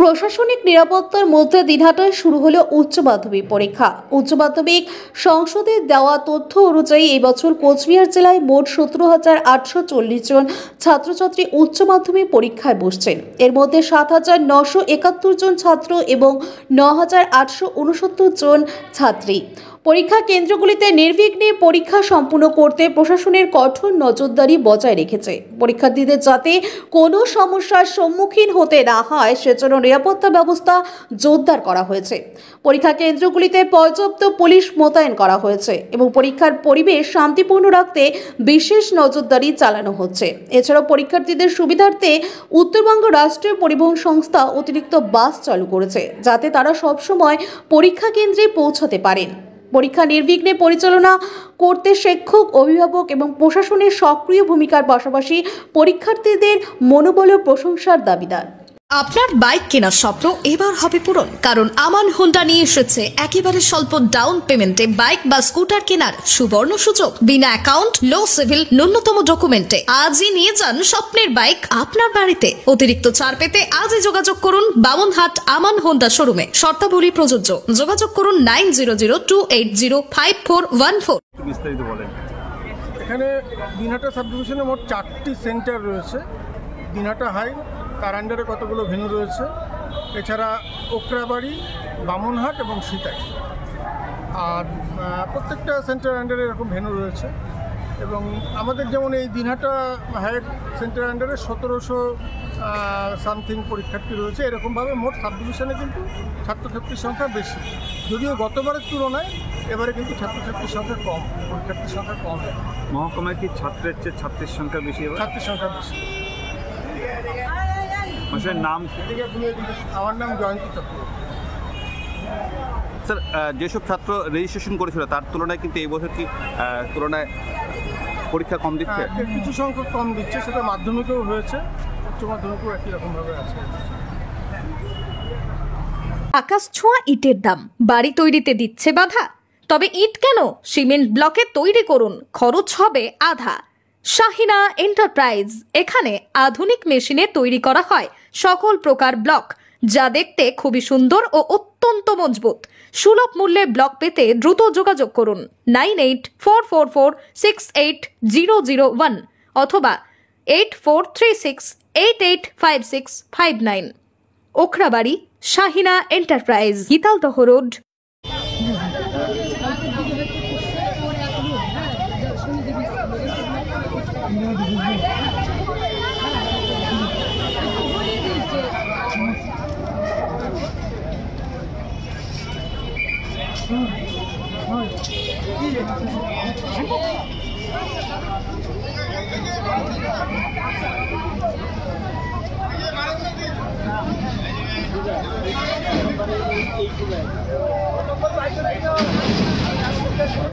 প্রশাসনিক নিরাপত্তার মধ্যে দিনহাটায় শুরু হলো উচ্চ মাধ্যমিক পরীক্ষা। উচ্চ মাধ্যমিক সংসদের দেওয়া তথ্য অনুযায়ী এই বছর কোচবিহার জেলায় মোট 17,840 জন ছাত্রছাত্রী উচ্চ মাধ্যমিক পরীক্ষায় বসছেন। এর মধ্যে 7,971 জন ছাত্র এবং 9,869 জন ছাত্রী। পরীক্ষা কেন্দ্রগুলিতে নির্বিঘ্নে পরীক্ষা সম্পূর্ণ করতে প্রশাসনের কঠোর নজরদারি বজায় রেখেছে। পরীক্ষার্থীদের যাতে কোনো সমস্যার সম্মুখীন হতে না হয় সেজন্য নিরাপত্তা ব্যবস্থা জোরদার করা হয়েছে। পরীক্ষা কেন্দ্রগুলিতে পর্যাপ্ত পুলিশ মোতায়েন করা হয়েছে এবং পরীক্ষার পরিবেশ শান্তিপূর্ণ রাখতে বিশেষ নজরদারি চালানো হচ্ছে। এছাড়াও পরীক্ষার্থীদের সুবিধার্থে উত্তরবঙ্গ রাষ্ট্রীয় পরিবহন সংস্থা অতিরিক্ত বাস চালু করেছে, যাতে তারা সবসময় পরীক্ষা কেন্দ্রে পৌঁছাতে পারেন। পরীক্ষা নির্বিঘ্নে পরিচালনা করতে শিক্ষক, অভিভাবক এবং প্রশাসনের সক্রিয় ভূমিকার পাশাপাশি পরীক্ষার্থীদের মনোবল ও প্রশংসার দাবিদার। আপনার বাইক কেনার স্বপ্ন এবার হবে পূরণ, কারণ আমান হোন্ডা নিয়ে এসেছে একেবারে স্বল্প ডাউন পেমেন্টে বাইক বা স্কুটার কেনার সুবর্ণ সুযোগ। বিনা অ্যাকাউন্ট, লো সিভিল, ন্যূনতম ডকুমেন্টে আজই নিয়ে যান স্বপ্নের বাইক আপনার বাড়িতে। অতিরিক্ত ছাড় পেতে আজই যোগাযোগ করুন বামনহাট আমান হোন্ডা শোরুমে। শর্তাবলী প্রযোজ্য। যোগাযোগ করুন 9002805414। বিস্তারিত বলেন। এখানে দিনহাটা সাব ডিভিশনে মোট 4টি সেন্টার রয়েছে। দিনহাটা হাই, তার আন্ডারে কতগুলো ভেন্যু রয়েছে, এছাড়া ওকরাবাড়ি, বামনহাট এবং সিতাই। আর প্রত্যেকটা সেন্টার আন্ডারে এরকম ভেন্যু রয়েছে। এবং আমাদের যেমন এই দিনহাটা হাইয়ের সেন্টার আন্ডারে 1700 সামথিং পরীক্ষার্থী রয়েছে। এরকমভাবে মোট সাব ডিভিশনে কিন্তু ছাত্রছাত্রীর সংখ্যা বেশি, যদিও গতবারের তুলনায় এবারে কিন্তু ছাত্রছাত্রীর সংখ্যা কম, পরীক্ষার্থীর সংখ্যা কম। মহকুমায় কি ছাত্রের চেয়ে ছাত্রীর সংখ্যা বেশি? ছাত্রীর সংখ্যা বেশি। নাম? আমার নাম জয়ন্তী চক্রবর্তী। স্যার, যেসব ছাত্র রেজিস্ট্রেশন করেছিল তার তুলনায় কিন্তু এই বছর কি তুলনায় পরীক্ষা কম দিচ্ছে? কিছু সংখ্যক কম দিচ্ছে, সেটা মাধ্যমিকেও হয়েছে, উচ্চ মাধ্যমিকেও একই রকমভাবে আছে। আকাশ ছোঁয়া ইটের দাম বাড়ি তৈরিতে দিচ্ছে বাধা? তবে ইট কেন, সিমেন্ট ব্লকে তৈরি করুন, খরচ হবে আধা। শাহিনা এন্টারপ্রাইজ, এখানে আধুনিক মেশিনে তৈরি করা হয় সকল প্রকার ব্লক, যা দেখতে খুবই সুন্দর ও অত্যন্ত মজবুত। সুলভ মূল্যে ব্লক পেতে দ্রুত যোগাযোগ করুন 9844468001 অথবা 8436885659। Okhrabari, Shahina enterprise, Gitaldaha road.